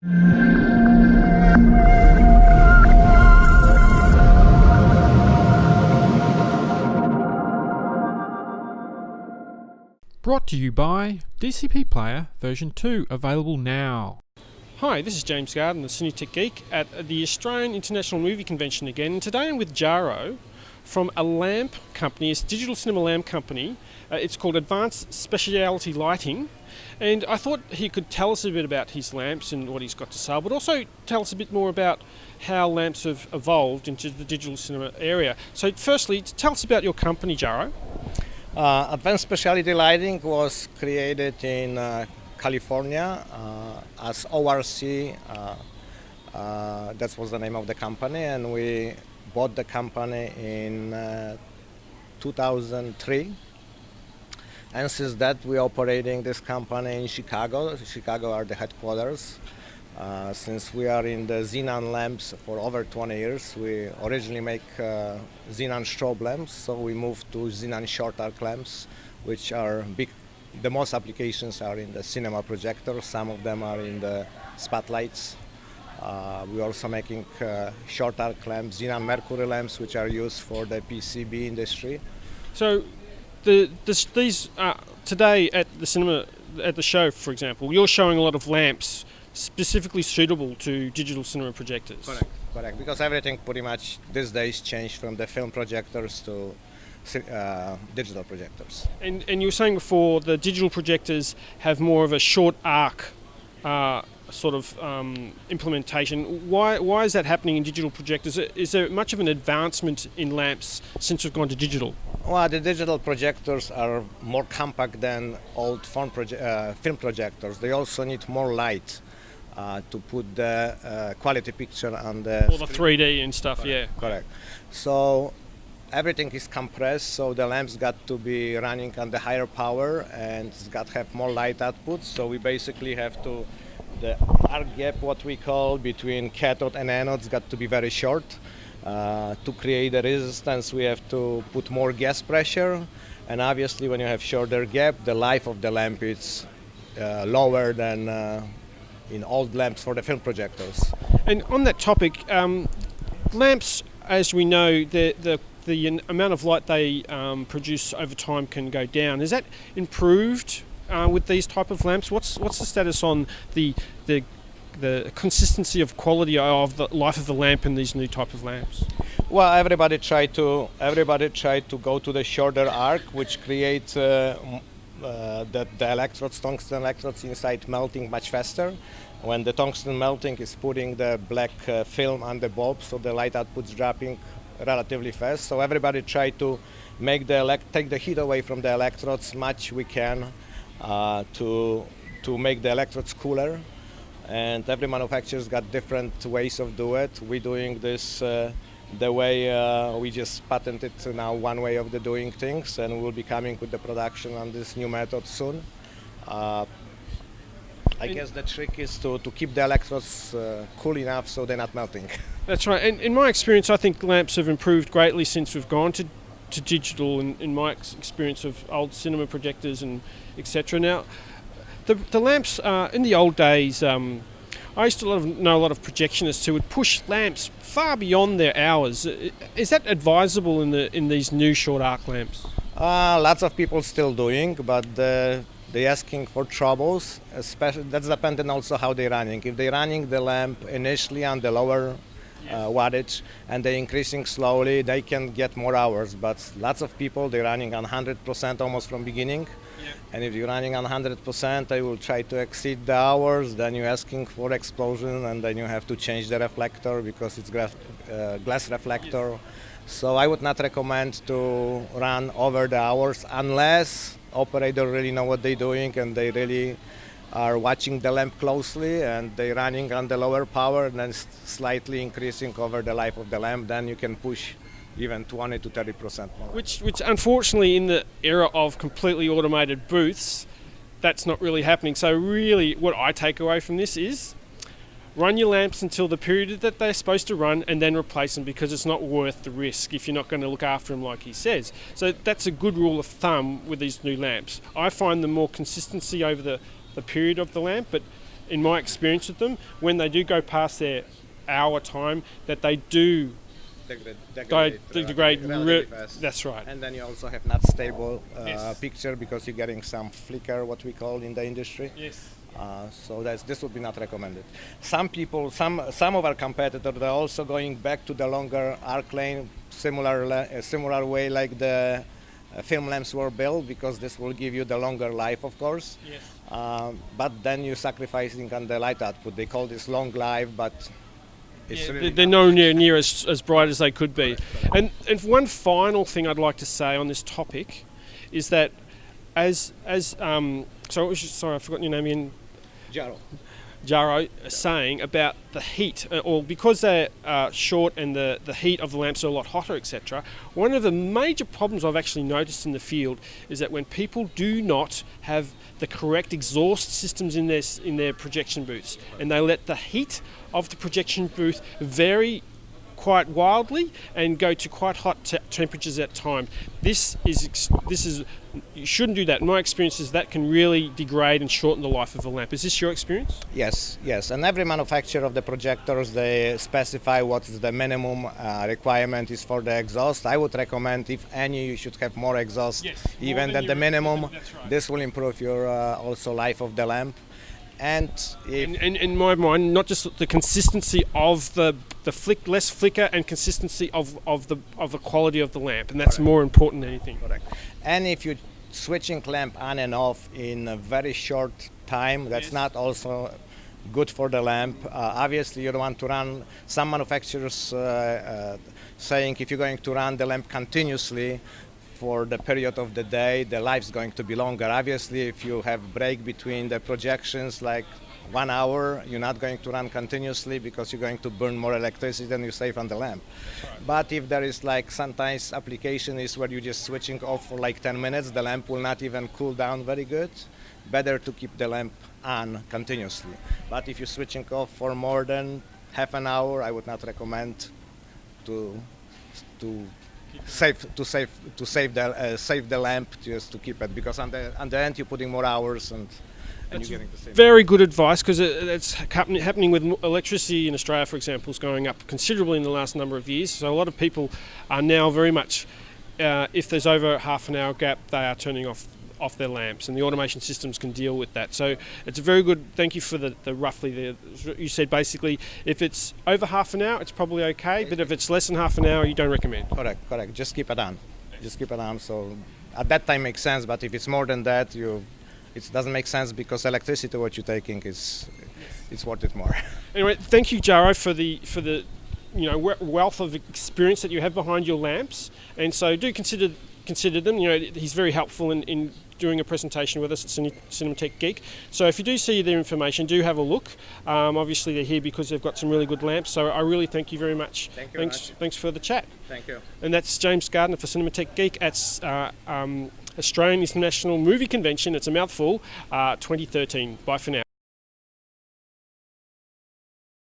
Brought to you by DCP Player version 2, available now. Hi, this is James Garden, the Cinetech Geek, at the Australian International Movie Convention again. And today I'm with Jaro from a lamp company, it's a digital cinema lamp company. It's called Advanced Specialty Lighting. And I thought he could tell us a bit about his lamps and what he's got to sell, but also tell us a bit more about how lamps have evolved into the digital cinema area. So firstly, tell us about your company, Jaro. Advanced Specialty Lighting was created in California as ORC. That was the name of the company, and we bought the company in 2003. And since that, we're operating this company in Chicago. Chicago are the headquarters. Since we are in the xenon lamps for over 20 years, we originally make xenon strobe lamps, so we moved to xenon short arc lamps, which are big. The most applications are in the cinema projector. Some of them are in the spotlights. We're also making short arc lamps, xenon mercury lamps, which are used for the PCB industry. So these today at the cinema, at the show, for example, you're showing a lot of lamps specifically suitable to digital cinema projectors. Correct. Because everything pretty much these days changed from the film projectors to digital projectors. And you were saying before the digital projectors have more of a short arc sort of implementation. Why is that happening in digital projectors? Is there much of an advancement in lamps since we've gone to digital? Well, the digital projectors are more compact than old film projectors. They also need more light to put the quality picture on the all the 3D and stuff. Correct. Yeah. Correct. So everything is compressed, so the lamps got to be running on the higher power, and it's got to have more light output. So we basically have to, the arc gap, what we call, between cathode and anodes got to be very short. To create the resistance, we have to put more gas pressure, and obviously when you have shorter gap, the life of the lamp is lower than in old lamps for the film projectors. And on that topic, lamps, as we know, the amount of light they produce over time can go down. Is that improved with these type of lamps? What's the status on the consistency of quality of the life of the lamp in these new type of lamps? Well, everybody tried to go to the shorter arc, which creates the electrodes, tungsten electrodes inside melting much faster. When the tungsten melting is putting the black film on the bulb, so the light output's dropping relatively fast. So everybody tried to make take the heat away from the electrodes much we can to make the electrodes cooler. And every manufacturer's got different ways of doing it. We're doing this the way we just patented now one way of doing things, and we'll be coming with the production on this new method soon. I guess the trick is to keep the electrodes cool enough so they're not melting. That's right. And in my experience, I think lamps have improved greatly since we've gone to digital, in my experience of old cinema projectors and etc. Now, the lamps in the old days, I used to know a lot of projectionists who would push lamps far beyond their hours. Is that advisable in these new short arc lamps? Lots of people still doing, but they're asking for troubles. Especially that's dependent also how they're running. If they're running the lamp initially on the lower wattage and they're increasing slowly, they can get more hours. But lots of people, they're running on 100% almost from beginning. And if you're running on 100%, they will try to exceed the hours, then you're asking for explosion, and then you have to change the reflector because it's glass reflector. Yes. So I would not recommend to run over the hours unless operator really know what they're doing and they really are watching the lamp closely and they're running on the lower power and then slightly increasing over the life of the lamp. Then you can push even 20 to 30% more. Which unfortunately in the era of completely automated booths, that's not really happening. So really what I take away from this is run your lamps until the period that they're supposed to run and then replace them, because it's not worth the risk if you're not going to look after them like he says. So that's a good rule of thumb with these new lamps. I find them more consistency over the period of the lamp, but in my experience with them, when they do go past their hour time, that they do degrade relatively fast. That's right. And then you also have not stable Yes. picture because you're getting some flicker, what we call in the industry. Yes. So this would be not recommended. Some people, some of our competitors, they're also going back to the longer arc lane, similar way like the film lamps were built, because this will give you the longer life, of course. Yes. But then you're sacrificing on the light output. They call this long life, but it's really They're not. nowhere near as bright as they could be. And one final thing I'd like to say on this topic is that sorry, I've forgotten your name again. Jaro saying about the heat, or because they're short and the heat of the lamps are a lot hotter, etc. One of the major problems I've actually noticed in the field is that when people do not have the correct exhaust systems in their projection booths, and they let the heat of the projection booth vary quite wildly and go to quite hot temperatures at time. This is you shouldn't do that. In my experience, is that can really degrade and shorten the life of a lamp. Is this your experience? Yes. And every manufacturer of the projectors, they specify what is the minimum requirement is for the exhaust. I would recommend, if any, you should have more exhaust, Yes, even more than than the your- minimum. that's right. This will improve your also life of the lamp. And if In my mind, not just the consistency of the less flicker, and consistency of the quality of the lamp, and that's Correct. more important than anything. Correct. And if you're switching lamp on and off in a very short time, that's Yes. not also good for the lamp. Obviously, you don't want to run. Some manufacturers saying if you're going to run the lamp continuously for the period of the day, the life's going to be longer. Obviously, if you have break between the projections, like 1 hour, you're not going to run continuously because you're going to burn more electricity than you save on the lamp. But if there is like sometimes application is where you're just switching off for like 10 minutes, the lamp will not even cool down very good. Better to keep the lamp on continuously. But if you're switching off for more than half an hour, I would not recommend to save the lamp, just to keep it, because on the end you're putting more hours and That's you're getting the same. very good advice, because it's happening with electricity in Australia, for example, is going up considerably in the last number of years. So a lot of people are now very much, if there's over half an hour gap, they are turning off their lamps, and the automation systems can deal with that. So it's a very good. Thank you for the you said basically if it's over half an hour, it's probably okay, but if it's less than half an hour, you don't recommend. Correct. Just keep it on. So at that time makes sense, but if it's more than that, it doesn't make sense, because electricity what you're taking is it's worth it more. Anyway, thank you, Jaro, for the wealth of experience that you have behind your lamps, and so do consider them. He's very helpful in doing a presentation with us at Cinematech Geek. So if you do see their information, do have a look. Obviously they're here because they've got some really good lamps, so I really thank you very much. Thank you very Thanks for the chat. Thank you. And that's James Gardner for Cinematech Geek at Australian International Movie Convention. It's a mouthful, 2013. Bye for now.